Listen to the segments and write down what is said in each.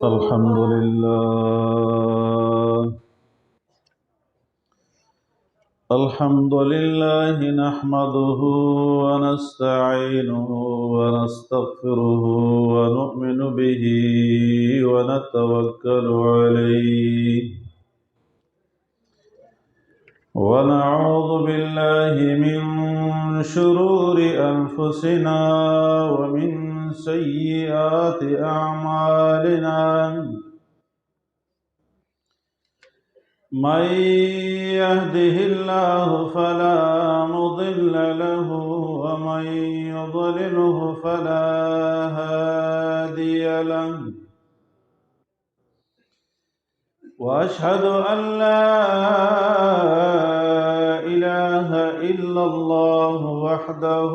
الحمد لله. الحمد لله نحمده ونستعينه ونستغفره ونؤمن به ونتوكل عليه ونعوذ بالله من شرور أنفسنا ومن سيئات أعمالنا. من يهده الله فلا مضل له ومن يضلله فلا هادي له، وأشهد أن لا إله إلا الله وحده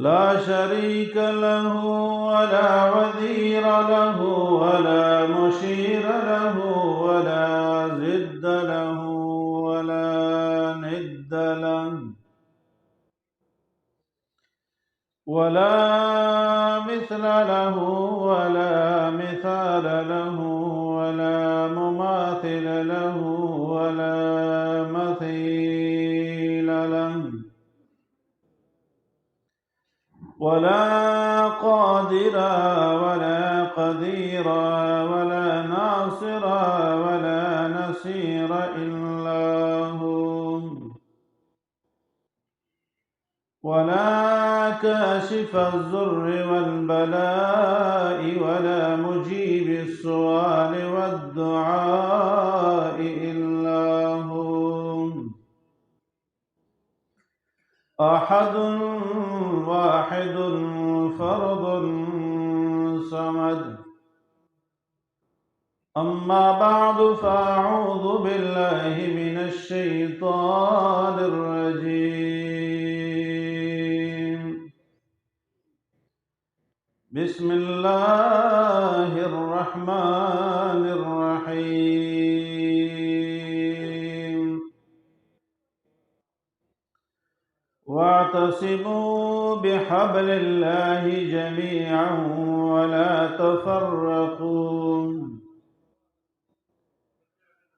لا شريك له ولا وزير له ولا مشير له ولا ضد له ولا ند له ولا مثل له ولا مثال له ولا مماثل له ولا مثيل له، ولا قادر ولا قدير ولا ناصر ولا نصير إلا هو، ولا كاشف الضر والبلاء ولا مجيب السؤال والدعاء إلا هو، أحد واحد فرد صمد. أما بعد فأعوذ بالله من الشيطان الرجيم. بسم الله الرحمن الرحيم. واعتصموا بحبل الله جميعا ولا تفرقوا،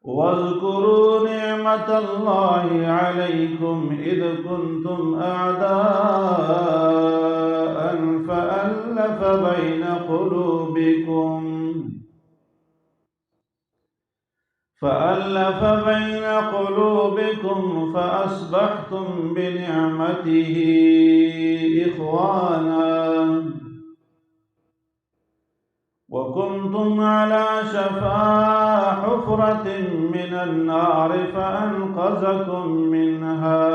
واذكروا نعمة الله عليكم إذ كنتم أعداء فألف بين قلوبكم فأصبحتم بنعمته إخوانا، وكنتم على شفا حفرة من النار فأنقذكم منها.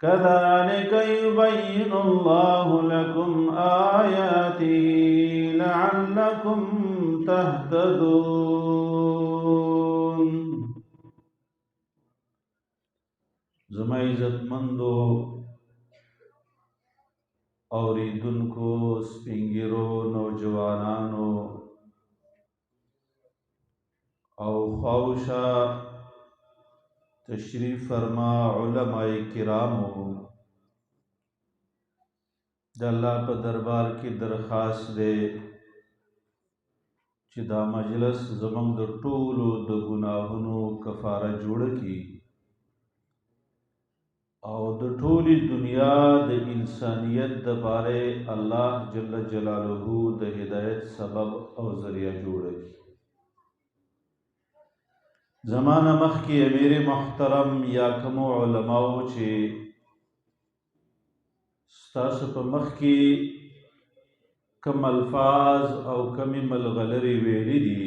كذلك يبين الله لكم آياته لعلكم تهتدون. زما عزتمندو اوریدونکو سپینګیرو نوجوانانو او خواوشا تشریف فرما علماء کرامو، د الله په دربار کې درخواست دی چې دا مجلس زمونږ د ټولو د ګناهونو کفاره جوړه کړي او د ټولي دنیا د انسانیت دپاره الله جل جلاله د هدایت سبب او ذریعہ جوړه کړي. زمانه مخکې امیر محترم یا کومو علماو چې ستاسو په مخ کې کم الفاظ او کمی ملغلرې ویلي دي،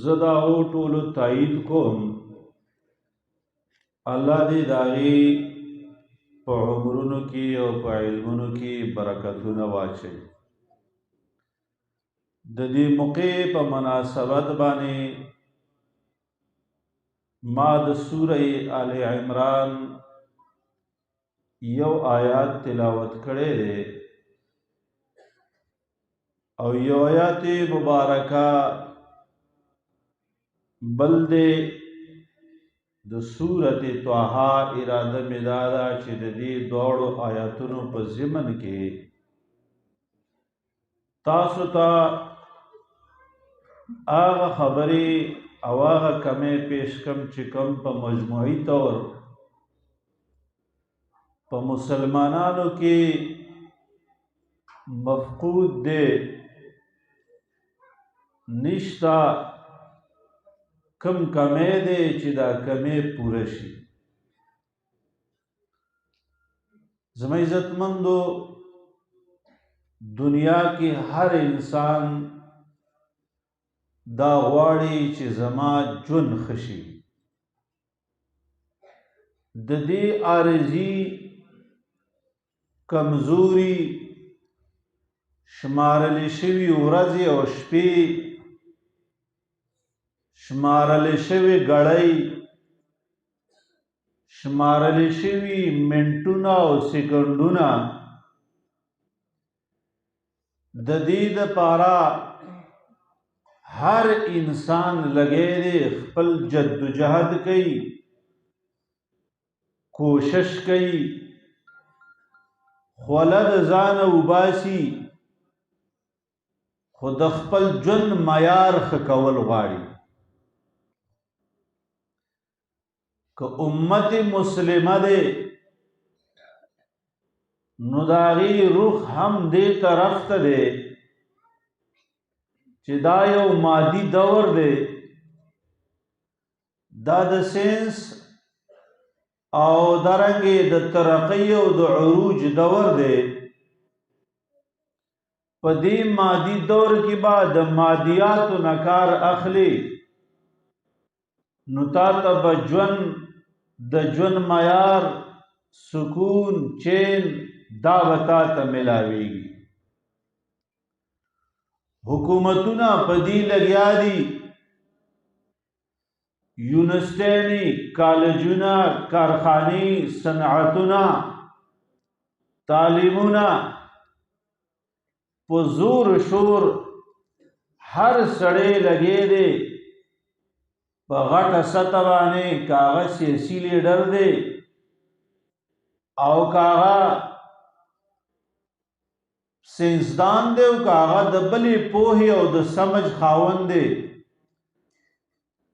زه د هغو ټولو تایید کوم. الله دې د هغې په عمرونو کې او په علمونو کې برکتونه واچوي. د دې موقع په مناسبت باندې ما د سوره آل عمران یو آیات تلاوت کړی دی او یو آیات مبارکه بل دی د سورت طه اراده مې دا ده چې د دې دواړو آیاتونو په ضمن کې تاسو ته هغه خبرې او هغه کمې پیش کم چې کم په مجموعي طور په مسلمانانو کې مفقود دی نشتا کم کمې دی چې دا کمې پوره شي. زما عزتمندو دنیا کې هر انسان دا غواړي چې زما ژوند ښه شي. د دې عارضي کمزوري شمارل شوي ورځې او شپې شمارل شوي ګړۍ شمارل شوي منټونه او سکندونه د دې دپاره هر انسان لګی دی خپل جدوجہد کوي کوشش کوي خوله د ځانه وباسي خو د خپل ژوند معیار ښه کول غواړي. که امت مسلمه دی نو د هغې روح هم دې طرف ته دی چې دا یو مادي دور دی، دا د ساینس او دارنګې د ترقۍ او د عروج دور دی. په دې مادي دور کې به د مادیاتو نه کار اخلي نو تا ته به ژوند د ژوند معیار سکون چین دا به تا ته میلاویږي. حکومتونه په دې لګیا دي، یونیورسټیانې کالجونه کارخانې صنعتونه تعلیمونه په زور شور هر سړی لګی دی په غټه سطح باندې که هغه سیاسي لیډر دی او که هغه ساینسدان دی او که هغه د بلې پوهې او د سمج خاوند دی،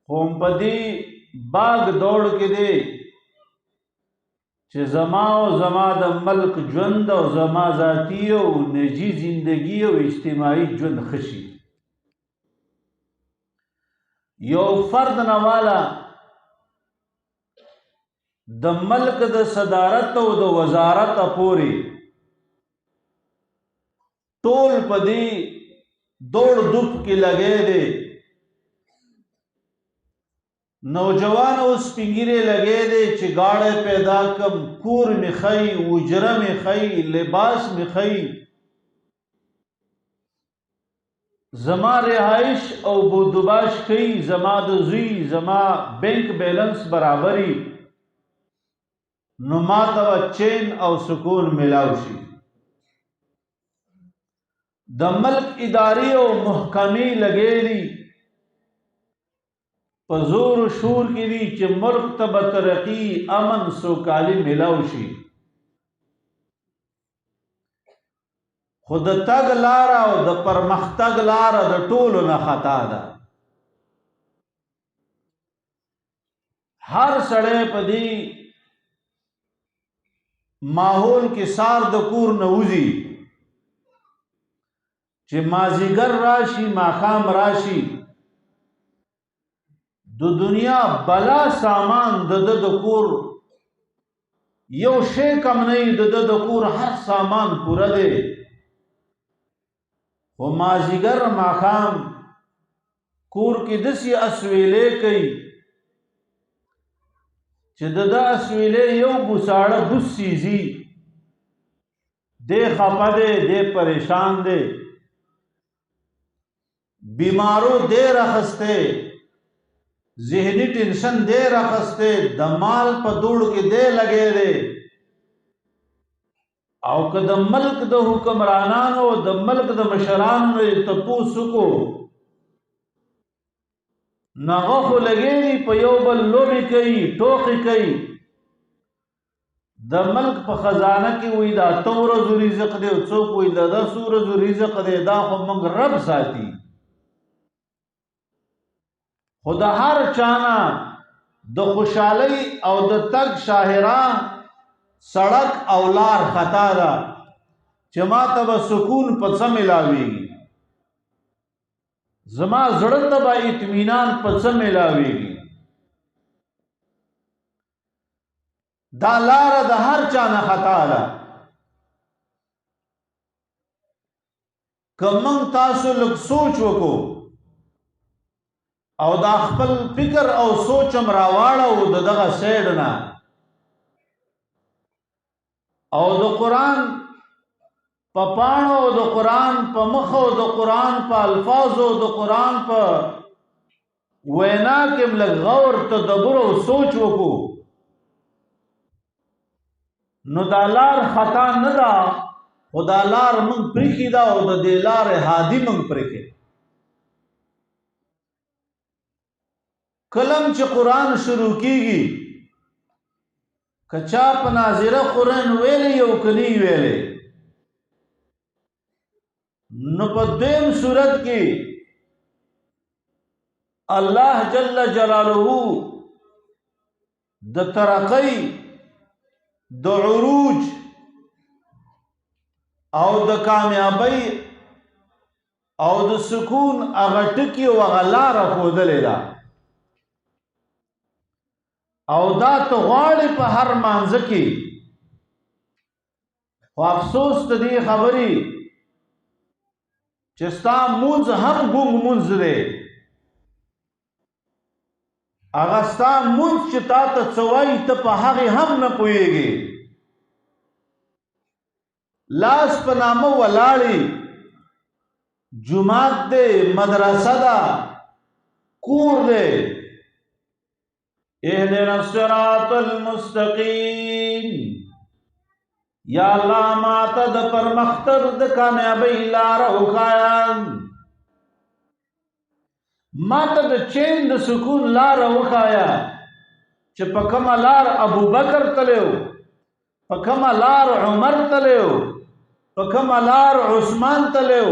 خو په دې باغ دوړ کې دی چې زما او زما د ملک ژوند او زما ذاتي او نجي زندگی او اجتماعي ژوند ښه شي. یو فرد نه والا د ملک د صدارت او د وزارت پورې ټول په دې دوړ دوپ کې لګی دی. نوجوان او سپینګیری لګی دی چې گاڑی پیدا کم، کور می خی، اجره می خی، لباس می خی، زما رهایش او بودباش کوي، زما د زوی زما بینک بیلنس برابري، نو ما ته چین او سکون ملاو شي. د ملک ادارې او محکمې لګېدي په زور و شور کې دي چې ملک ته به ترقي امن سوکالي ملاو شي. خو د تګ لاره او د پرمختګ لاره د ټولو نه خطا ده. هر سړی په دې ماحول کې سار د کور نه وځي چې مازیګر راشي ماښام راشي د دنیا بلا سامان د کور یو شی کم نه وي، د کور هر سامان پوره دی، خو مازیګر ماښام کور کې داسې اسویلې کوي چې د اسویلې یو بوساړه بوس سیزي، دی خفه دی، دی پریشان دی، بیمارو دیر اخستے، ذہنی ٹینشن دیر اخستے، د مال په دوړو کې دی لګی دی. او که د ملک د حکمرانانو د ملک د مشرانو نه تپوس وکړو نغه خو لګېږي په یو بل لوبې کوي ټوکې کوي د ملک په خزانه کې وایي د 8 ورځو رزق دی او څوک وایي د 10 ورځو رزق دی دا خو موږ رب ساتي خو د هر چانه د خوشحالۍ او د تګ شاهران سړک او لار خطا ده چې ما ته به سکون په څه ملاویږي زما زړه ته به اطمینان په څه ملاویږي دا لاره د هر چا نه خطا ده که موږ تاسو لږ سوچ وکړو او دا خپل فکر او سوچ هم راواړو د دغه سیډ نه او د قرآن په پاڼو د قرآن په مخ او د قرآن په الفاظو د قرآن په وینا کې لږ غور تدبر او سوچ وکړو نو دا لار خطا نه ده خو دا لار موږ پرېښې ده او د دې لارې هادي موږ پرېښې کلم چې قرآن شروع کیږي که چا په ناظره قرآن ویلی او که نه ویلی نو په دویم صورت کې الله جل جلاله د ترقی د عروج او د کامیابی او د سکون هغه ټکي او هغه لاره ښودلې ده او دا ته غواړې په هر مانځه کې خو افسوس د دې خبرې چې ستا مونځ هم ګونګ مونځ دی هغه ستا مونځ چې تا ته څه وایي ته په هغې هم نه پوهېږې لاس په نامه ولاړې جومات دی مدرسه ده کور دی اهدنا الصراط المستقیم یا الله ما ته د پرمختګ د کامیابۍ لاره وښایه ما ته د چین د سکون لاره وښایه چې په کومه لار ابوبکر تللی په کومه لار عمر تللی په کومه لار عثمان تللی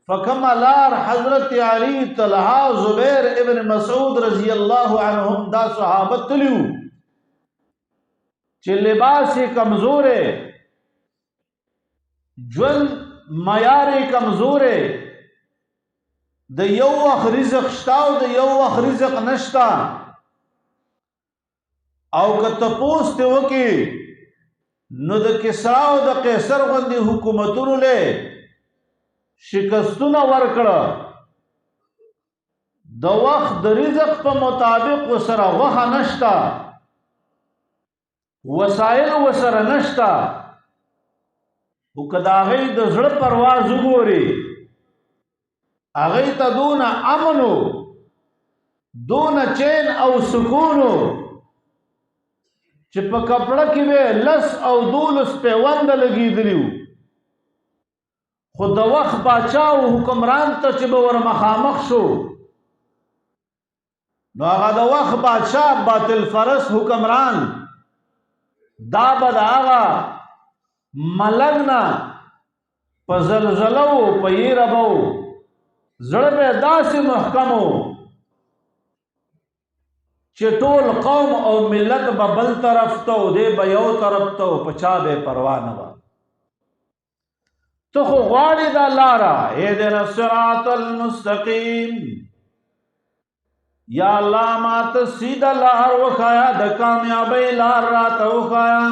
په کومه لار حضرت علی طلحه زبیر ابن مسعود رضی الله عنهم دا صحابه تللی چې لباس یې کمزور ژوند معیار یې کمزور د یو وخت رزق شته او د یو وخت رزق نشته او که تپوس ته وکړي نو د کسرا او د قیصر غوندې حکومتونو له شکستونه ورکړه د وخت د رزق په مطابق وسره غوښه نشته وسایل وسره نشته خو که د هغې د زړه پرواز وګوري هغې ته دونه امنو دونه چین او سکونو چې په کپړه کې به 10 او 12 پیونده لګېدلي وو خو د وخت باچا او حکمران ته چې به ور مخامخ شو نو هغه د وخت باچا باطل فرس حکمران دا به د هغه ملنګ نه په زلزله و په یېره به و زړه به یې داسې محکم و چې ټول قوم او ملت به بل طرف ته و دی به یو طرف ته و په چا به یې پروا نه وه ته خو غواړې دا لاره اهدنا الصراط المستقیم یا الله ما ته سیده لار وښایه د کامیابۍ لار راته وښایه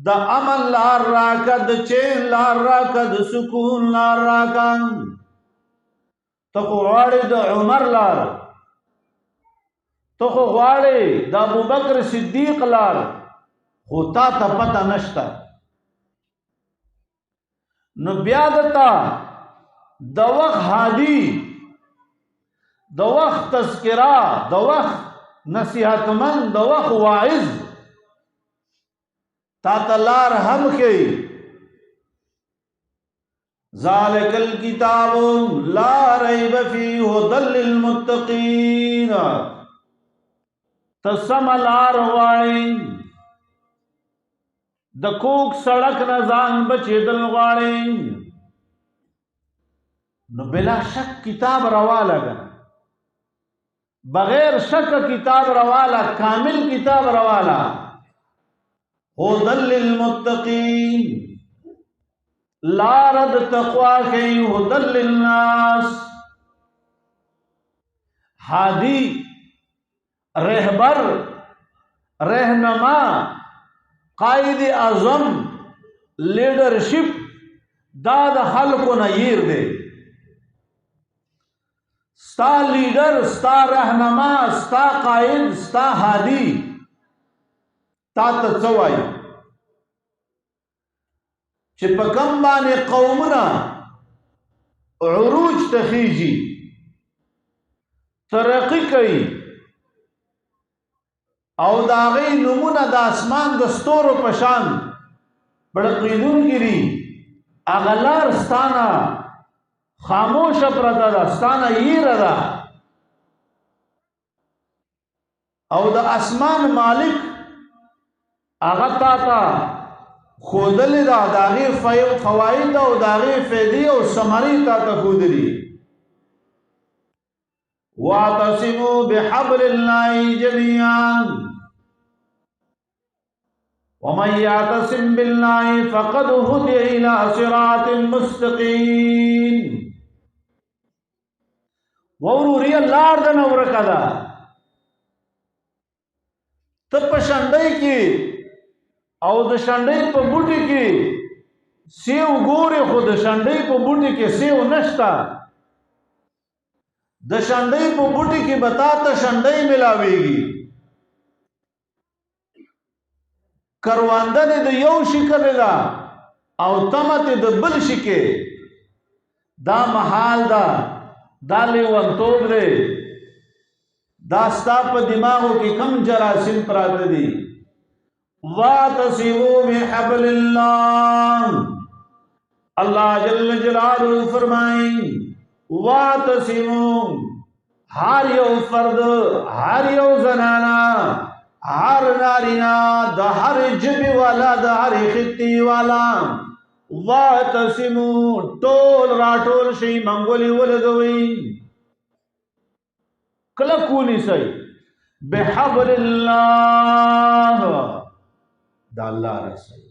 د امن لار راکه د چین لار راکه د سکون لار راکه ته خو غواړې د عمر لار ته خو غواړې د ابوبکر صدیق لار خو تا ته پته نشته نو بیا دته د وخت هادي د وخت تذکره د وخت نصیحتمند د وخت واعظ تا ته لار هم ښیي ذالک الکتاب لا ریب فیہ هدی للمتقین. تسم لار غواړي د کوک سړک نه ځان بچېدل غواړي نو بلا شک کتاب رواله ده، بغیر شک کتاب رواله، کامل کتاب رواله. هدی للمتقین لار د تقوا کوي، هدی للناس هادی رهبر رهنما قائد اعظم لیڈرشپ دا د خلقو نه ییر دی. ستا لیڈر، ستا رهنما، ستا قائد، ستا هادی تا ته څه وایي چې په کوم باندې قومونه عروج ته خیږي، ترقی کوي او د هغې نومونه د اسمان د ستورو په شان بړقېدونکي دي، هغه لار ستانه خاموشه پرته ده، ستانه ییره ده. او د اسمان مالک هغه تا ته ښودلې ده، د هغې فواید او د هغې فایدې او ثمرې تا ته ښودلي. واعتصموا بحبل الله جميعا ومن يعتصم بالله فقد هدي الى صراط مستقيم. ووروري لار د نور کدا ته په شنډۍ کې او د شنډۍ په بوټي کې سیو ګوري، خو د شنډۍ په بوټي کې سیو نشتا. د شنډۍ په بوټي کې به تا ته شنډۍ ملاویږي. کرونده دې د یو شي کړې ده او تمه دې د بل شي کې، دا محال ده، دا لیونتوب دی، دا ستا په دماغو کې کم جراثیم پراته دي. واعتصموا بحبل الله، اللہ جل جلالہ فرمائیں واعتصموا، ہر یو فرد، ہر یو زنانا، ہر نارینا، دا ہر جبی والا، دا ہر خطی والا، واعتصموا ټول راټول شي منګولي ولګوي کلکونی سي بحبل الله، دا الله رسي،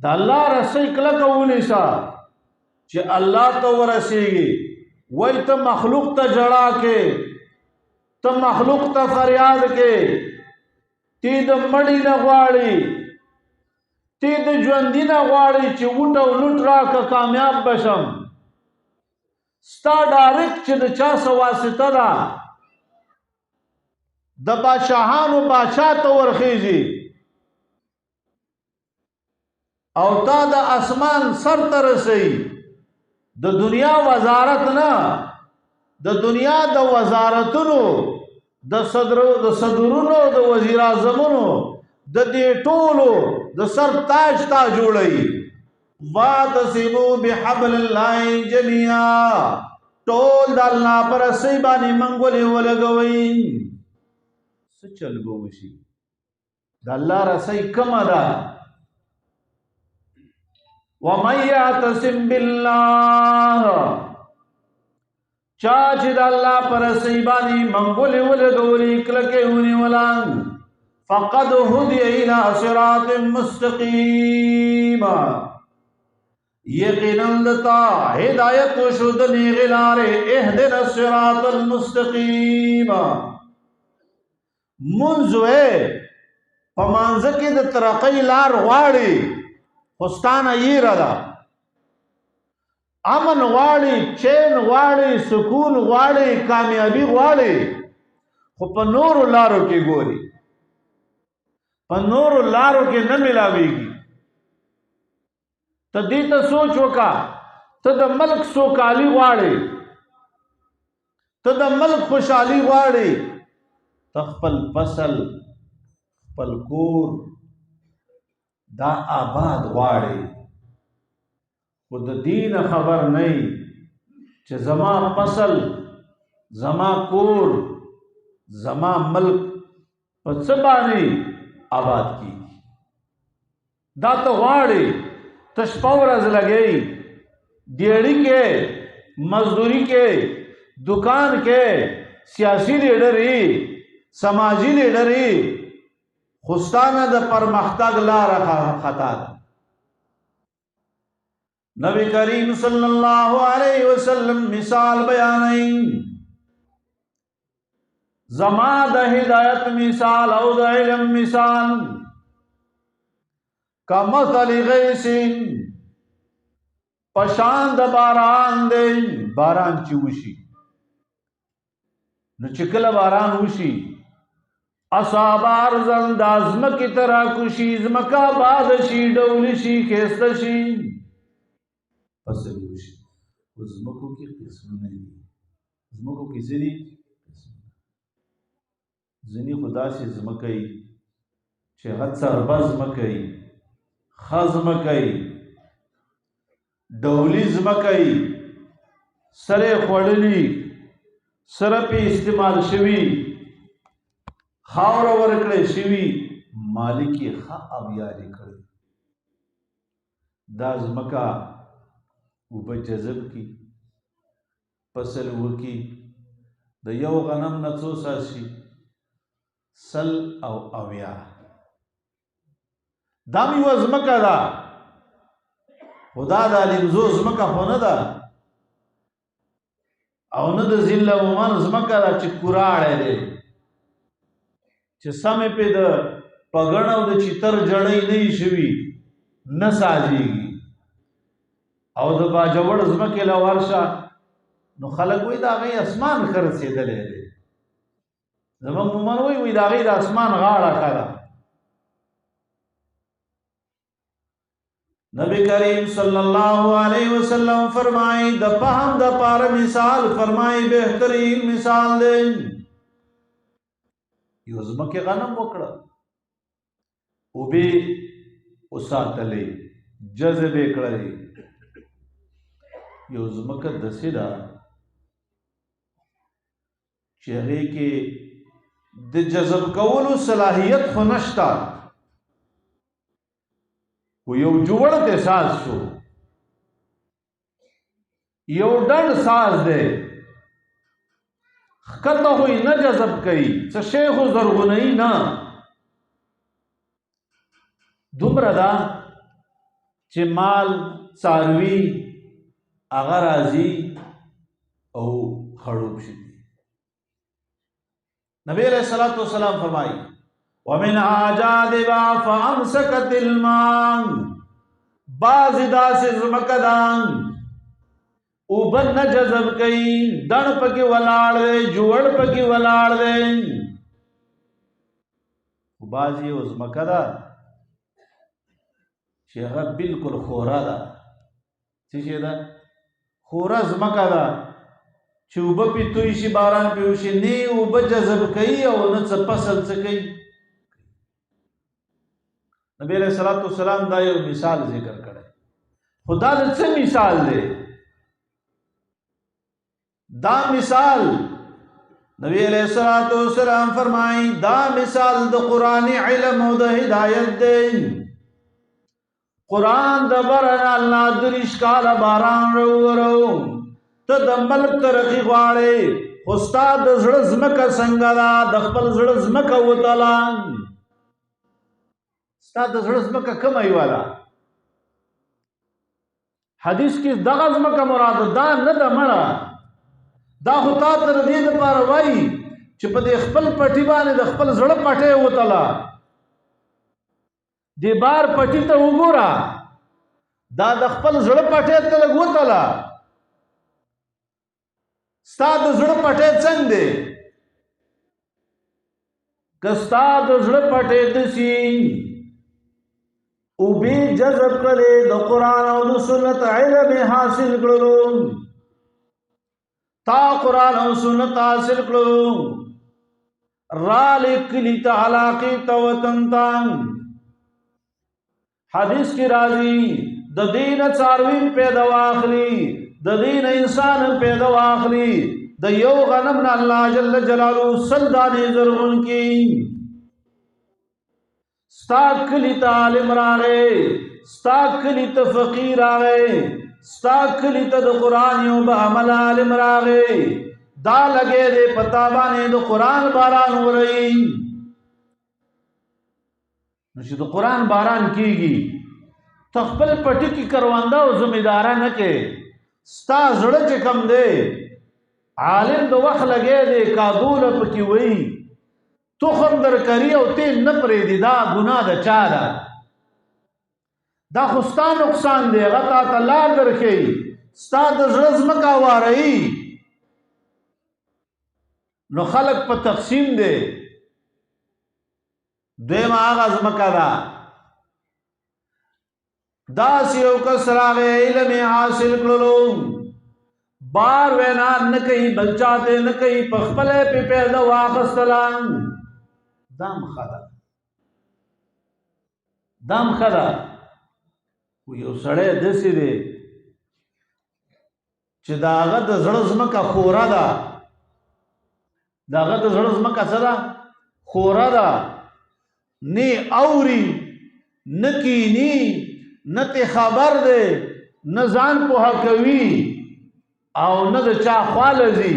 دا الله رسي کلکونی سا چې الله ته ورسیږي. وای ته مخلوق ته جړا کې، ته مخلوق ته فریاد کې، تی د مړی نه غواړي، تی د ژوندي نه غواړي چې وټ او لوټ راکه کامیاب بشم. ستا ډایرکټ چې د چا څه واسطه ده د بادشاهانو بادشاه ته ورخیږي او تا د اسمان سر ته رسي. د دنیا وزارت نه، د دنیا د وزارتونو، د صدرونو، د وزیر اعظمونو، د دې ټولو د سر تاج تا جوړي. واعتصموا بحبل الله جميعا، ټول د الله پر رسۍ باندې منګولې ولګوئ. څه چل به وشي؟ د الله رسۍ کومه ده؟ ومن يعتصم بالله، چا چې د الله پر رسۍ باندې منګولې ولګولې، کلکې ونیوله، فقد هدي الى صراط مستقیم، یقینا دتا ہدایت وشو د نیغې لارې. اهدنا الصراط المستقیم، منځ وې په مانځه کې د ترقۍ لار غواړي، خو ستانه یېره ده. امن غواړي، چین غواړي، سکون غواړي، کامیابی غواړي، خو په نورو لارو کې ګوري، په نورو لارو کې نه ملاويږي. ته دې ته سوچ وکړه، ته د ملک سوکالي غواړي، ته د ملک خوشحالي غواړي، ته خپل فصل، خپل کور دا آباد غواړي، خو د دین خبر نه چې زما فصل زما کور زما ملک په څه باندې آباد کیږي. دا ته غواړې ته شپه ورځ لګئ ډیوټي کې مزدوری کې دکان کې سیاسی لیډرې سماجی لیډرې خوستانه د پرمختګ لاره خطا ده. نبی کریم صلی اللہ علیہ وسلم مثال بیانئی زما د ہدایت مثال او د علم مثال کمثل غیث پشان د باران دے باران چی وشي نو چکل باران وشي اصاب ارزن د ازمکی ترا کشی زمکا باد شي ډول شي خسته شي فصل وشي. زمکو کی قسمونه دي زمکو کی سری ځنی خدا سي زمکای چې غت سربز مکای خزمکای ډولی زمکای سره خوړلی سره په استعمال شوی خاور ورکړې شوی مالکی خا اویاری کړی دا زمکا وب جذب کی فصل وکی د یو غنم نڅو ساسي سل او اویا دامی و زمکا دا خدا دا لمزو زمکا خو نه دا او نه د ذل او مان زمکا دا چې کوراړې دی چې سمې په د پګړ او د چتر جړې نه شوي نه ساجيږي او د باجوړ زمکه لا ورشه نو خلک وې دا غي اسمان خرڅېدلې دی زمون مومن وې دا غي د اسمان غاړه کړه. نبی کریم صلی اللہ علیہ وسلم فرمائی د فهم د پار مثال فرمائی بہترین مثال دے یو زمکه غنم وکړه او به وساتلې جذبه کړلې یو زمکه دسه دا چې هغه کې د جذب کولو صلاحیت خو نشتا و یو جوړ ته ساز شو یو ډنډ ساز دی خطه ہوئی نه جذب کئی څه شیخ زرغونی نه دومره دا چې مال څاروي هغه راځي او خړوب شي. نبی علیہ الصلوۃ والسلام فرمائی ومن عجادبا فامسكت الماء بعض داس زمکدان او بن جذب کئی دن پکی ولاړ دے جوړ پکی ولاړ دے بعضی او زمکدا چې هغه بالکل خورا ده څه ده خورا زمکدا چې وب پیتوي شي باران پیوشي نه وب جذب کوي او نه څه فصل څه کوي. نبی علیہ الصلوۃ والسلام دا یو مثال ذکر کړی خدا د څه مثال دی دا مثال نبی علیہ الصلوۃ والسلام فرمائی دا مثال د قرآن علم او د ہدایت دی. قرآن د برن اللہ درش کال باران رو ته د ملک ترقی غواړي استاد د زړه زمکه څنګه دا د خپل زړه زمکه وتلا استاد د زړه زمکه کوم ایواله حدیث کې دغه زمکه مراد دا نه ده مړه دا خو تا تر دې لپاره وایي چې په دې خپل پټي باندې د خپل زړه پټي وتلا دی بار پټي ته وګوره دا د خپل زړه پټي ته لګوتلا ستاد زړه پټه څنګه دی که ستاد زړه پټه دسی او به جذب کړي د قران او د سنت علم حاصل کړو تا قران او سنت حاصل کړو را لیکلی تعالی کی توتن تان حدیث کی راضی د دین څاروي پیدا واخلي د دین انسان پیدا واخلي د یو غنم نه الله جل جلاله سل دانې زرغون کی ستا کلی ته عالم راغی ستا کلی ته فقیر راغی ستا کلی ته د قرآن یو به عمل عالم راغی دا لګې دې پتا باندې د قرآن باران ورئی نو چې د قرآن باران کیږي تخپل پټی کی کرونده او زمیدارا نه کې ستا زړه چې کم دی عالم د وخت لګې دې کابول پکې وئی تخم در کری او تیل نه پرېږدي دا ګناه د چا ده دا خو ستا نقصان دی هغه تا ته لار درښیي ستا د زړه ځمکه وارهي نو خلق په تقسیم دی دویمه هغه ځمکه ده داسې یو کس راغی علم یې حاصل کړلو بار وینا نه کوي بل چاته نه کوي په خپله پې پیدا واخیستله دام خدا خو یو سړی داسې دی چې د هغه د زړه ځمکه خوره ده د هغه د زړه ځمکه څه ده خوره ده نه اوري نه کینی نه ته خبر دی نه ځان پوهه کوي او نه د چا خواله ځي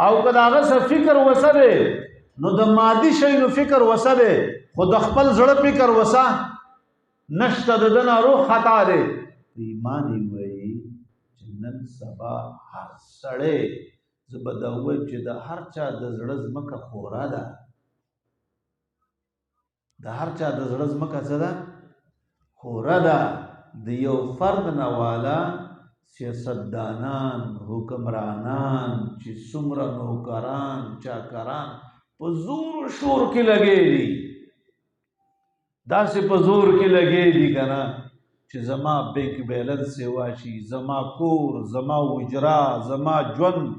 او که د هغه څه فکر وسه دی نو د مادي شی نو فکر وسه دی خو د خپل زړه فکر وسه نشته د ده نه روح خطا دی ایمان یې وایي چې نن سبا هر سړی زه به دا ووایم چې د هر چا د زړه ځمکه خوره ده د هر چا د زړه ځمکه څه ده خوره ده د یو فرد نه والا سیاستدانان حکمرانان چې څومره نوکران چاکران په زور شور کې لګې دي داسې په زور کې لګې دي که نه چې زما بینک بیلنس سیوا شي زما کور زما اجرا زما ژوند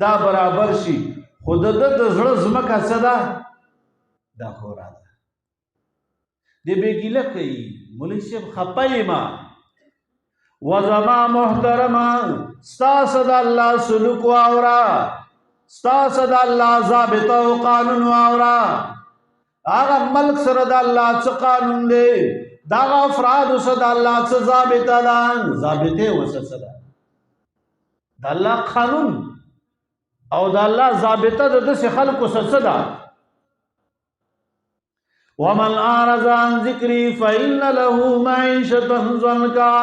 دا برابر شي خو د ده د زړه ځمکه څه ده دا خوره ده دی بېګیله کوي مولوي صاحب خپه یمه و زما محترمه ستاسو د الله سلوک واوره ستاسو د الله ضابطه او قانون واوره هغه ملک سره د الله څه قانون دی د هغه افرادو سره د الله څه ضابطه ده ضابطې ورسره څه ده د الله قانون او د الله ضابطه د داسې خلکو سره څه ده ومن اعرض عن ذکری فإن له معیشة ضنکا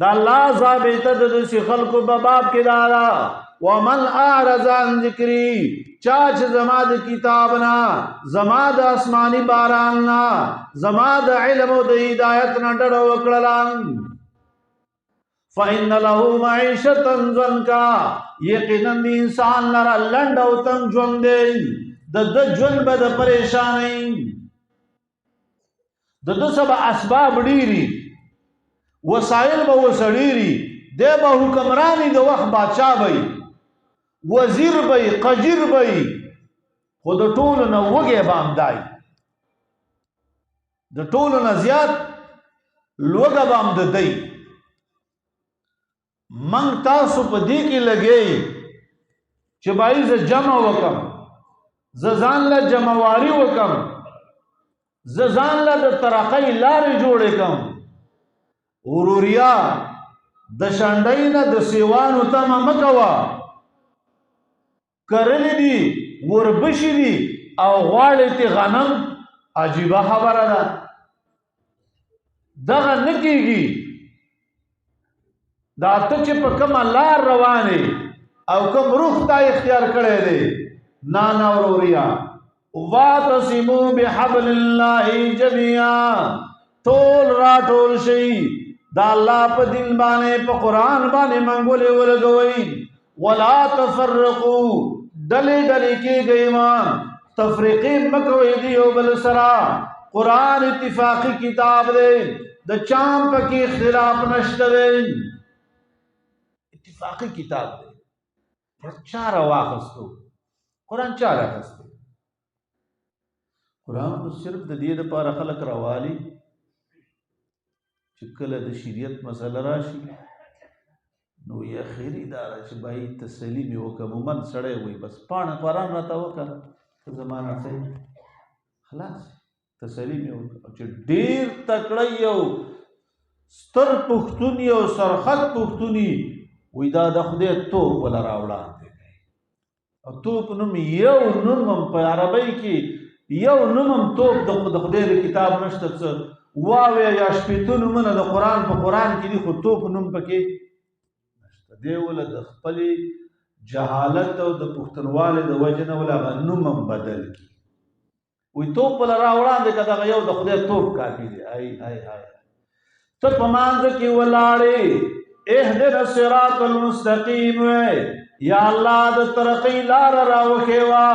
دا الله ضابطه د داسې خلکو په باب کې دا ده ومن اعرض عن ذکری چا چې زما د کتاب نه زما د آسماني باران نه زما د علم او د هدایت نه ډډه وکړله فإن له معیشة ضنکا یقینا د انسان لره لنډ او تنګ ژوند دی د ده ژوند به د پریشانۍ د ده څه به اسباب ډېري وسایل به ورسه ډېري دی به حکمراني د وخت بادشاه به وزیر به قجیر به خو د ټولو نه وږی به همدای د ټولو نه زیات لوږه به هم د دی موږ تاسو په دې کې لګئ چې بھائی زه جمع وکم زه ځان له جمعواري وکم زه ځان له د ترقۍ لارې جوړې کم وروریا د شانډۍ نه د سیوانو تمه مه کوه کرلې دي وربشي دي او غواړې تې غنم عجیبه خبره ده دغه نه کېږي دا ته چې په کومه لار روانې او کوم روح تا اختیار کړی دی نانا وروریا واعتصموا بحبل الله جميعا ټول را ټول شي دا الله په دین باندې په قرآن باندې منګولې ولګوئ ولا تفرقوا ډلې ډلې کېږئ ما تفریقې مه کوئ د یو بل سره قرآن اتفاقي کتاب دی د چام پکې اختلاف نشته دی اتفاقي کتاب دی چا راواخیستو قرآن چا راخیستو قرآن خو صرف د دې دپاره خلک راوالي چې کله د شریعت مسله راشي نو یا خیری داره چې بھائی تسلی مې وکړه. عموماً سړی وایي بس پاڼه قرآن راته وکړه زمانه صحیح خلاص تسلی مې وکړه. چې ډېر تکړه یو ستر پښتون یو سرخط پښتوني وایي دا د خدای توپ وله راوړاندې کوي. او توپ نوم یو نوم هم په عربۍ کې یو نوم هم توپ د خدای د کتاب نشته. څه واویا یا شپېته نومونه د قرآن په قرآن کې دي خو توپ نوم پکې نشته. دی وله د خپلې جهالت او د پښتونوالې د وجې نه وله هغه نوم هم بدل کړي. وایي توپ وله راوړاندې که دغه یو د خدای توپ کافي دی. ای ای ای ته په مانځه کې ولاړې اهدنا الصراط المستقیم وی یا الله د ترقۍ لاره راوښیوه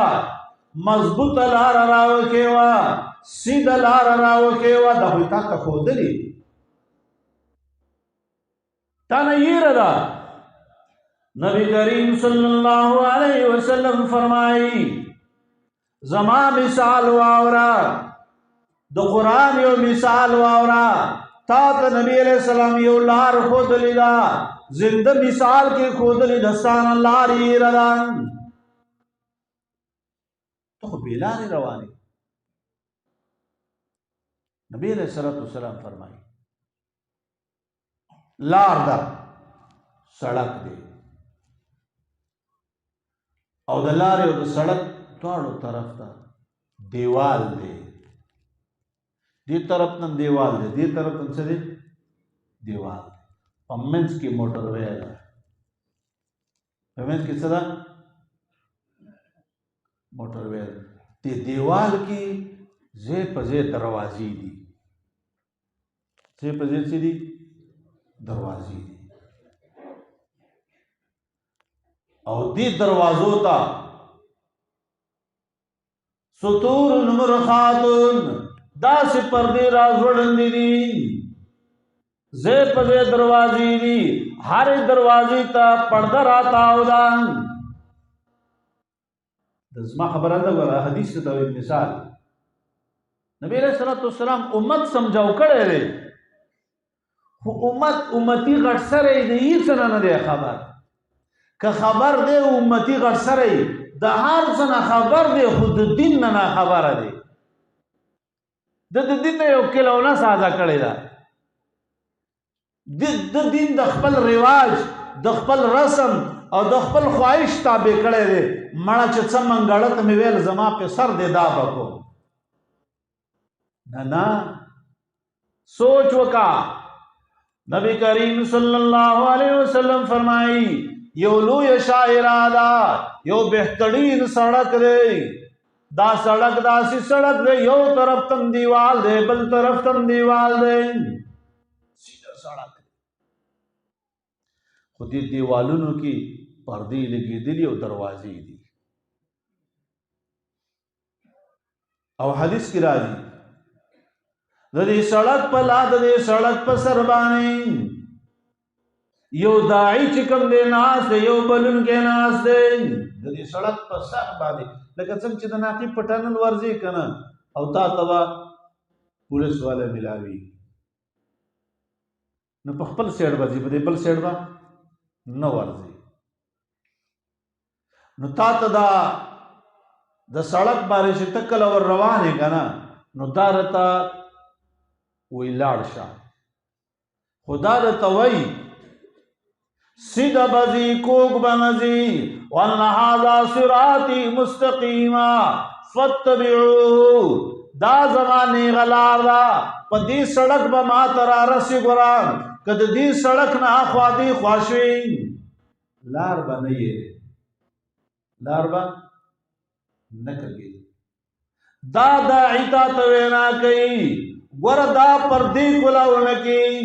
مضبوطه لاره راوښیوه سیده لاره راوښیوه. دا خو یې تا ته ښودلي تا نه یېره ده. نبی کریم صلی الله علیه وسلم فرمایي زما مثال واوره د قرآن یو مثال واوره. تا ته نبی علیہ السلام یو لار ښودلې ده زنده مثال کې ښودلې ده ستانه لار یېره ده. ته خو بې لارې روانې. نبی علیہ السلام فرمایي لار ده سړک دی او د لارې او د سړک دواړو طرف ته دیوال دی. دې طرف ته دیوال دی دې طرف ته څه دی دیوال دی. په منځ کې موټر وی ده. په منځ کې څه ده موټر وی ده. دې دیوال کې ځای په ځای دروازې دي. ځای په ځای څه دي دروازې دي. او دې دروازو ته سطور مرخاتون داسې پردې راځوړندې دي. ځای په ځای دروازې دي. هرې دروازې ته پرده راتاو ده. د زما خبره ده ګوره حدیث ته مثال نبی علیہ السلام امت سمجھاو کړی دی خو امتی غټ سری د هیڅ نه نه دی خبر. که خبر دی امتی غټ سری د هر څه نه خبر دی خو د دین نه نه خبره دی. د دین نه یو کلونه ساده کړی ده. د دین د خپل رواج د خپل رسم او د خپل خواهش تابع کړی دی. مړه چې څه منګړه ته مې ویل زما په سر دی دا به کوم. نه نه سوچ وکا. نبی کریم صلی الله علیه وسلم فرمایي یو لوی شاعره ده یو بهترین سړک دی. دا سړک داسې سړک دی یو طرف تم دیوال دی بل طرف تم دیوال دی. سیده سړک خو دې دیوالونو کې پردې لګېدلي او دروازې دي. او حدیث کې راځي د دې سړک په لار د دې سړک په سر باندې یو داعی چې کوم دی ناست دی یو بلونکی ناست دی. د دې سړک په سر باندې لکه څنګه چې د ناقي په ټنل ورځې که نه او تا ته به پولیس والا ملاوي نو په خپل سایډ به ځي په دې بل سایډ به نه ورځي. نو تا ته دا د سړک باندې چې ته کله ور روان یې که نه نو دا درته وایي لاړ شه. خو دا درته وایي سیده به ځي کوږ به نه ځي. وان هذا صراطي مستقیما فاتبعوه. دا زما نیغه لار ده په دې سړک به ما ته رارسې ګوره که د دې سړک نه اخوا دې خوا شوې لار به نه یې لار به نه کږي. دا داعي تا ته وینا کوي ګوره دا پردې کولاونه کوي.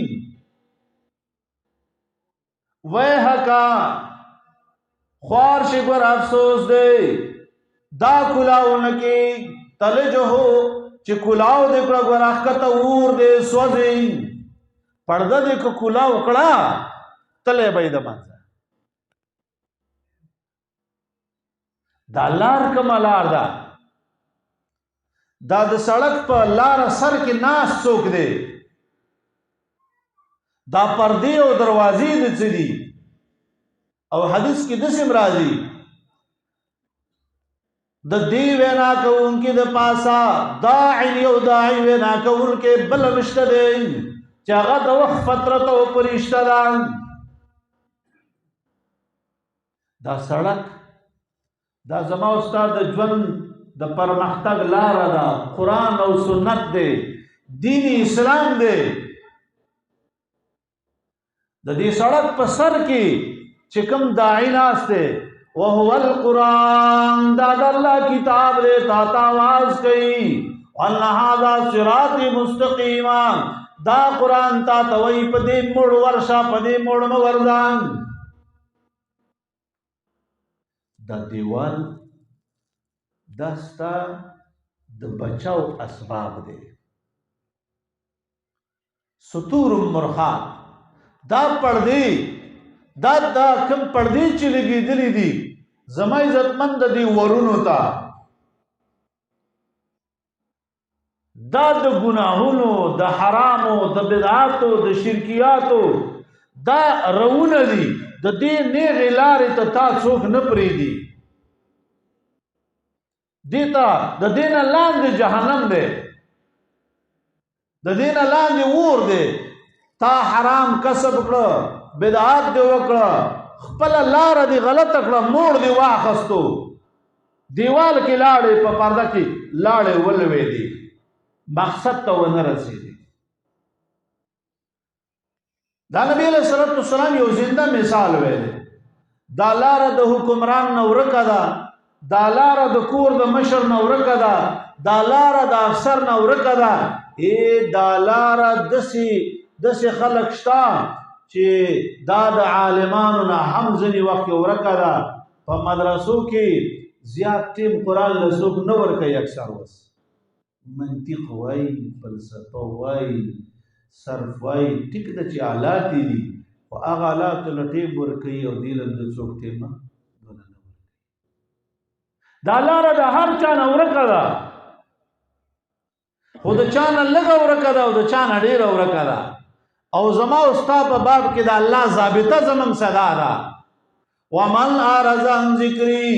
ویحکا خوار شي ګوره افسوس دی دا کولاونه کوي. تله جو هو چې کولاو دې کړه ګوره ښکته اور دې سوځي پرده دې که کولاو کړه تله به یې د منځه. دا لار کومه لار ده؟ دا د سړک په لاره سر کې ناست څوک دی دا پردې او دروازې د څه دي او حدیث کې داسې راځي د دې وینا کوونکي د پاسا داعی یو داعی وینا کوونکي بل نشته دی چې هغه د وخت فطرت او پرشته ده دا سړک دا زما استاد د ژوند د پرمختګ لاره ده قرآن او سنت دی دین اسلام دی د دې سړک په سر کې چې کوم داعی ناست دی وهو القرآن دا د الله کتاب دی تا ته آواز کوي وان هذا صراط مستقیما دا قرآن تا ته وایي په دې موړ ورشه په دې موړ مه ورځه دا دیوال دا ستا د بچاو اسباب دی سطور مرخات دا پردې دا کم پردې چې لګېدلې دي زما عزتمند دي ورونو ته دا د ګناهونو د حرامو د بدعاتو د شرکیاتو دا روونه دي د دې نیغې لارې ته تا څوک نه پرېږدي دې ته د دې نه لاندې جهنم دی د دې نه لاندې اور دی تا حرام کسب کړه بدعات دی وکړه خپله لاره دې غلطه کړه موړ دې واخستو دیوال کې لاړې په پرده کې لاړې ولوېدې مقصد ته ونه رسېدې دا نبی علیه الصلاة والسلام یو زنده مثال ویلی دا لاره د حکمران نه ورکه ده دا لاره د کور د مشر نه ورکه ده دا لاره د افسر نه ورکه ده دا لاره داسې خلک شته چې دا د عالمانو نه هم ځینې وخت ورکه ده په مدرسو کې زیات ټیم قرآن له څوک نه ورکوي اکثر وس منطق وایي فلسفه وایي صرف وایي ټیک ده چې آلات دي خو هغه آلاتو له ټیم ورکوي او دې له د څوک ټیم نه دا لاره د هر چا نه ورکه ده خو د چا نه لږه ورکه ده او د چا نه ډېره ورکه ده او زما ستا په باب کې د الله ضابطه زموږ صدا ده ومن اعرض عن ذکري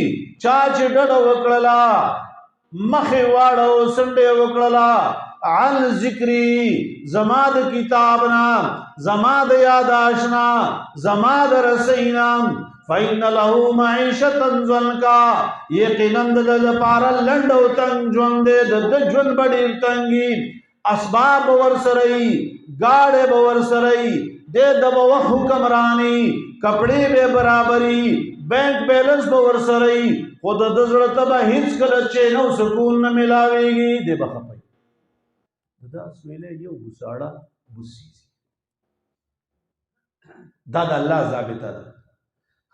چا چې ډډه وکړله مخې واړه او سنډې وکړله عن ذکري زما د کتاب نه زما د یاداشت نه زما د رسۍ نه فإن له معیشة ضنکا یقینا د لپاره لنډ او تنګ ژوند دی د ژوند به ډېر تنګي اسباب به ورسره وي ګاډی به ورسره وي دی د به وخت حکمراني کپړې به برابري بینک بیلنس به ورسره وي خو د ده زړه ته به هېڅکله چین او سکون نه میلاویږي دی به خفه وي دا سویلی یو بوساړه بوسیږي دا د الله ضابطه ده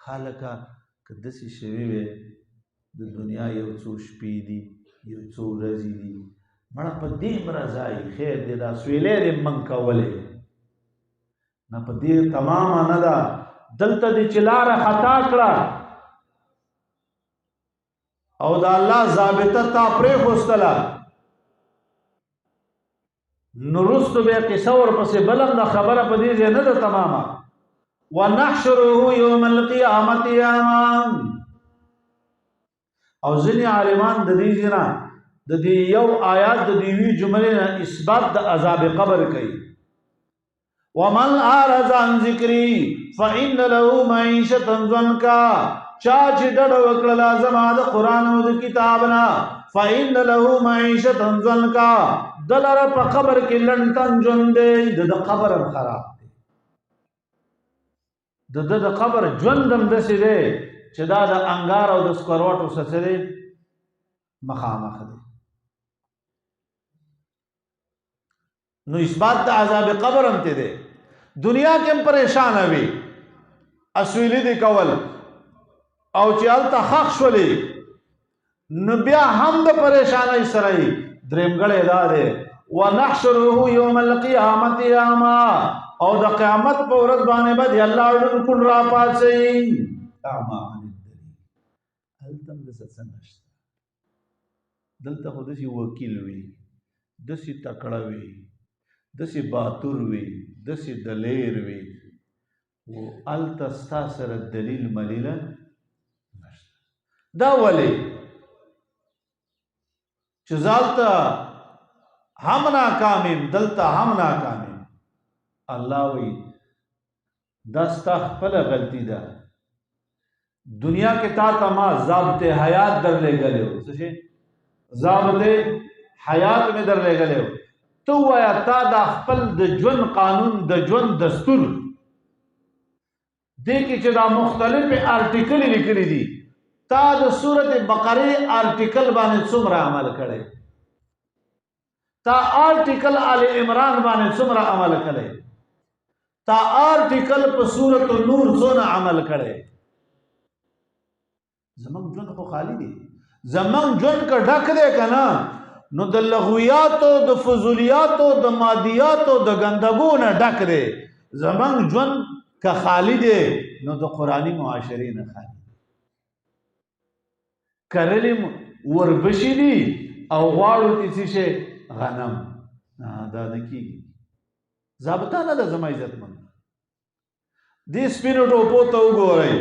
خالقه که داسې شوي وی د دنیا یو څو شپې دي یو څو ورځې دي مړه په دې مرځای خیر دی دا سویلی دې من کولی نه په دې تمامه نه ده دلته دې چې لاره خطا کړه او د الله ضابطه تا پرېښوستله نو وروستو بیا قصه ورپسې بل هم دا خبره په دې ځای نه ده تمامه ونحشره یوم القیامت یاما او ځینې عالمان د دې ځای نه د دې یو آیات د دې یوې جملې نه اثبات د عذاب قبر کوي ومن اعرض عن ذکري فإن له معیشة ضنکا چا چې ډډه وکړله زما د قرآن او د کتاب نه فإن له معیشة ضنکا د لره په قبر کې لنډ تن ژوند دی د قبر هم خراب دی د قبر ژوند هم داسې دی چې دا د انګار او د سکروټو څه دی مخامخ دی نو اثبات د عذاب قبر هم ته دی دنیا کې هم پریشان وي اسویلی دی کول او چې هلته خښ شولې نو بیا هم د پریشانۍ سره یې درېمګړی دا دی ونحشره یوم القیامت اعما او د قیامت په ورځ باندې به د الله ډنکون راپاڅوي اعما عن الدلیل هلته هم داسې څه نشته دلته خو داسې وکیل وي داسې تکړه وي داسې باتور وي داسې دلیر وي و هلته ستا سره دلیل ملیله نشته. دا ولې چې زه هلته هم ناکام یم دلته هم ناکام یم. الله وایي دا ستا خپله غلطي ده. دنیا کې تا ته ما ضابط حیات در لېږلی و. څه شی؟ ضابط حیات مې در لېږلی و. ته ووایه تا دا خپل د ژوند قانون د ژوند دستور دې کې چې دا مختلفې آرټیکلې لیکلي دي تا د سورت بقرې آرټیکل باندې څومره عمل کړی؟ تا آرټیکل آل عمران باندې څومره عمل کړی؟ تا آرټیکل په سورت نور څونه عمل کړی؟ زمونږ ژوند خو خالی دی. زمونږ ژوند که ډک دی که نه نو د لغویاتو د فضولیاتو د مادیاتو د ګندګو نه ډک دی. زمونږ ژوند که خالی دی نو د قرآني معاشرې نه خالی. کرلې وربشي دي او غواړو چې څه شی غنم. دا نه کېږي. ضابطه نه ده زما عزتمند. دې سپینو ټوپو ته وګورئ.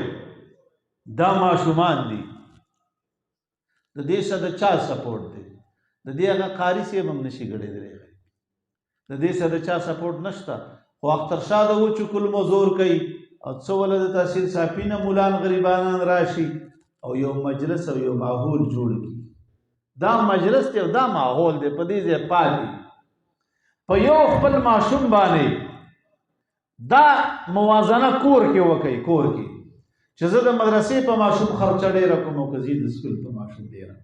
دا ماشومان دي. د دې سره د چا سپورټ دی؟ د دې هغه قاري صاحب هم نشي ګډېدلی. د دې سره د چا سپورټ نشته. خو اخترشاه د وچو کلمو زور کوي او څه وله د تحصیل صافي نه مولان غریبانان راشي او یو مجلس او یو ماحول جوړ کړي. دا مجلس دی او دا ماحول دی. په دې ځای پاتې په یو خپل ماشوم باندې دا موازنه کور کې وکړئ. کور کې چې زه د مدرسې په ماشوم خرچه ډېره کوم او که زه د سکول په ماشوم ډېره.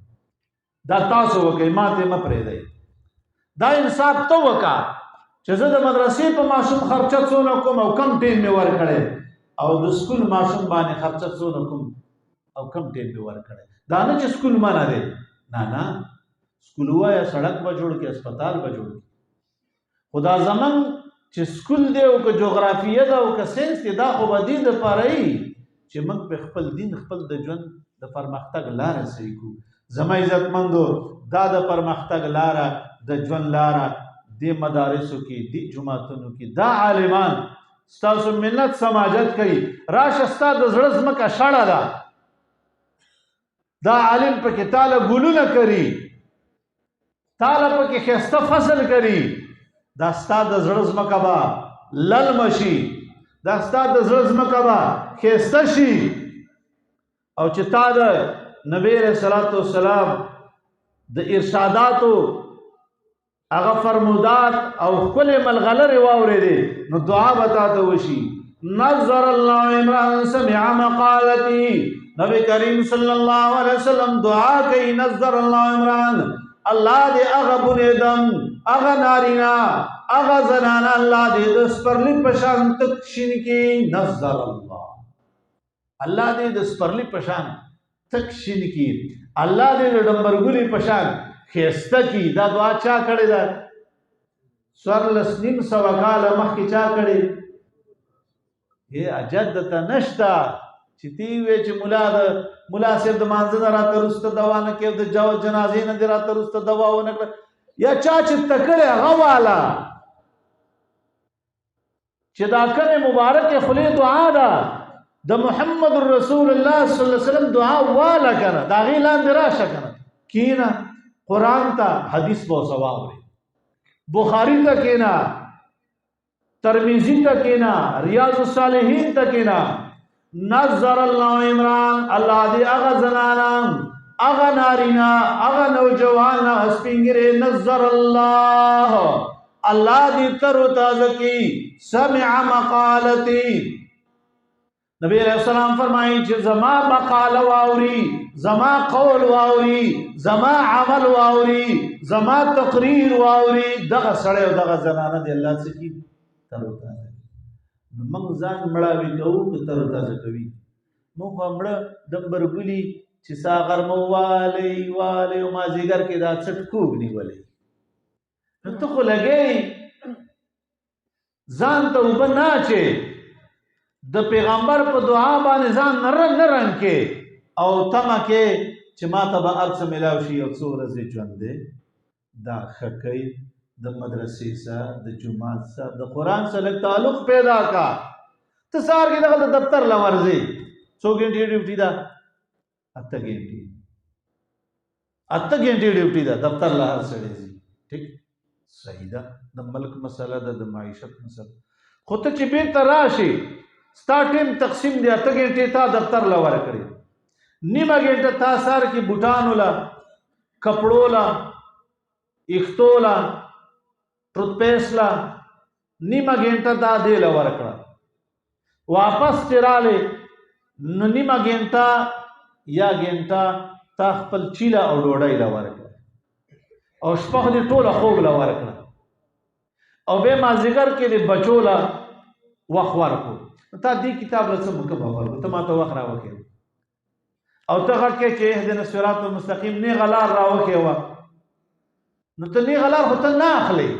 دا تاسو وکړئ، ما ته مه پرېږدئ. دا انصاف ته وکړه چې زه د مدرسې په ماشوم خرچه څونه کوم او کم ټیم مې ورکړی او د سکول ماشوم باندې خرچه څونه کوم او کم ټیم مې ورکړی. دا نه چې سکول منع دی. نه نه، سکول ووایه سړک به جوړ کړي، اسپتال به جوړ کړي. خو دا زمونږ چې سکول دی او که جغرافیه ده او که ساینس دی دا خو به دې دپاره وي چې موږ په خپل دین خپل د ژوند د پرمختګ لاره صحیح کړو. زما عزتمندو دا د پرمختګ لاره د ژوند لاره دې مدارسو کې دې جوماتونو کې دا عالمان ستاسو ملت سماجت کوي. راشه ستا د زړه ځمکه شړه ده. دا عالم پکې تاله ګلونه کري، تاله پکې ښایسته فصل کري. دا ستا د زړه ځمکه به للمه شي. دا ستا د زړه ځمکه به ښایسته شي. او چې تا د نبی علیه الصلاة والسلام د ارشاداتو هغه فرمودات او ښکلې ملغلرې واورېدې نو دعا به تا ته وشي. نظر الله عمران سمع مقالتي. نبی کریم صلی الله علیه وسلم دعا کوي نظر الله عمران. الله دې هغه بنیدم هغه نارینا هغه زنانه الله دې د سپرلي په شان تک شین کړي. نظر الله، الله دې د سپرلي په شان تک شین کړي. الله دې د ډمبرګلي په شان ښایسته کړي. دا دعا چا کړې ده؟ 1400 کاله مخکې چا کړې؟ اجد ته نشته چې تی وې چې ملا صاحب د مانځه نه راته وروسته دوا نه کوي، د جنازې نه دې راته وروسته دوا ونه کړه. یا چا چې ته کړې هغه واله چې دا کلمه مبارکه خولې دعا ده د محمد رسول الله صلی الله علیه وسلم دعا واله کنه. دا غي لاندې راشه کنه کینا قرآن ته حدیث به سواوري، بخاری ته کینا، ترمذی ته کینا، ریاض الصالحین ته کینا. نظر الله عمران، الله دې هغه زنانا هغه نارینا هغه نوجوان سپینګره نظر الله الله دې تر تازه کی سمع مقالتی. نبی علیہ السلام فرمائیں چې زما مقاله واوري، زما قول واوري، زما عمل واوري، زما تقریر واوري. دغه سړی او دغه زنانه دی الله څه کی تر تازه. موږ ځان مړاوي کوو که تر تازه کوي. موږ مړه دمبرګلي چې ساغر مو والی والی او مازیګر کې دا څټ کوګ نیولې. نو ته خو لګې ځان ته اوبه نه اچې، د پیغمبر په دعا باندې ځان نه رنګ کې او تمه کې چې ما ته به هر څه میلاو شي او څو ورځې ژوند دی. دا ښه کوي، د مدرسې سره د جماعت سره د قرآن سره لږ تعلق پیدا کا ته سهار کې دغلته دفتر له ورځې څو ګنټې ډیوټي ده 8 ګنټې 8 ګنټې ډیوټي ده دفتر له هر سړی ځي ټیک صحیح ده د ملک مسله ده د معیشت مسله خو ته چې بیرته راشي ستا ټیم تقسیم دی 8 ګنټې تا دفتر له ورکړې نیمه ګنټه تا سهار کې بوټانو له کپړو له اختو له ټوت پیسټ له نیمه ګنټه دا دې له ورکړه واپس چې راغلې نو نیمه ګنټه یا ګنټه تا خپل چیله او ډوډۍ له ورکړه او شپه خو دې ټوله خوب له ورکړه او بیا مازدیګر کې دې بچو له وخت ورکړو تا دې کتاب له څه مکه ورکړو ته ما ته وخت راوکې او ته غږ کې چې اهدنا الصراط المستقیم نیغه لار راوکې وه نو ته نیغه لار خو ته نه اخلې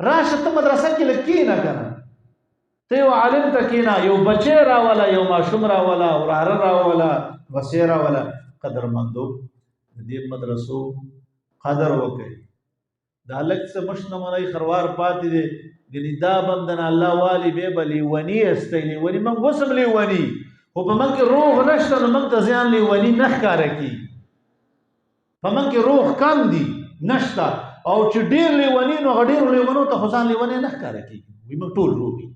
راشه ته مدرسه کې لږ کښېنه که نه ته یو عالم ته کښېنه یو بچی راوله یو ماشوم راوله وراره راوله وسې راوله قدرمندو د دې مدرسو قدر وکړئ دا لږ څه مشت نه منئ خروار پاتې دی ګنې دا بندنه الله والي بیا به لیوني استی لیوني موږ اوس هم لیوني خو په موږ کې روغ نشته نو موږ ته زیان لیوني نه ښکاره کېږي په موږ کې روغ کم دي نشته او چې ډېر لیوني نو هغه ډېرو لیونو ته خو ځان لیونی نه ښکاره کېږي وایي موږ ټول روغ یو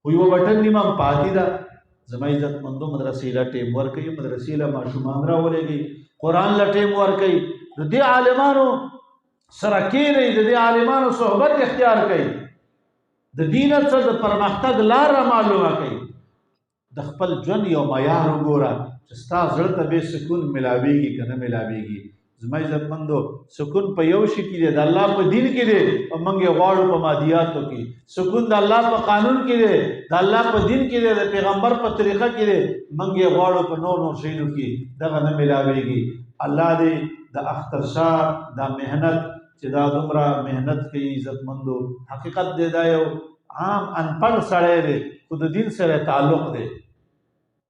خو یوه بټن نیمه هم پاتې ده زما عزتمندو مدرسې له ټیم ورکوي مدرسې له ماشومان راولېږئ قرآن له ټیم ورکوي د دې عالمانو سره کښېنئ د دې عالمانو صحبت اختیار کوئ د دین څه د پرمختګ لاره معلومه کوئ د خپل ژوند یو معیار وګوره چې ستا زړه ته بې سکون ملاویږي که نه ملاویږي زما عزتمندو سکون په یو شي کې دی د الله په دین کې دی او موږ یې غواړو په مادیاتو کې سکون د الله په قانون کې دی د الله په دین کې دی د پیغمبر په طریقه کې دی موږ یې غواړو په نور شیانو کې دغه نه ملاویږي الله دې د اختر شاه دا محنت چې دا دومره محنت کوي عزتمندو حقیقت دی دا یو عام انپړ سړی دی خو د دین سره تعلق دی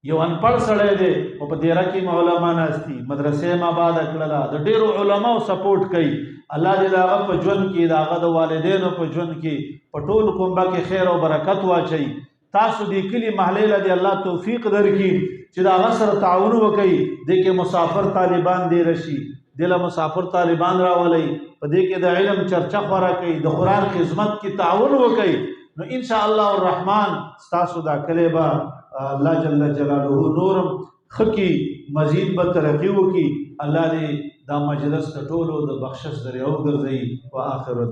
یو انپړ سړی دی او په دیره کې علما ناست دي مدرسې ما آباد کړله د ډېرو علماو سپورټ کوي الله دې د هغه په ژوند کې د هغه د والدینو په ژوند کې په ټول کومبه کې خیر او برکت واچوي تاسو دې کلي محلې له دې الله توفیق درکړي چې د هغه سره تعاون وکړي دې کې مسافر طالبان دې راشي دې له مسافر طالبان راولئ په دې کې د علم چرچه خوره کوي د قرآن خدمت کې تعاون وکړي نو ان شاء الله الرحمن ستاسو دا کلی به الله جل جلاله نورم خکی مزید به ترقی وکړي الله دې دا مجلس د ټولو د بخشش ذریعه وګرځوي واخر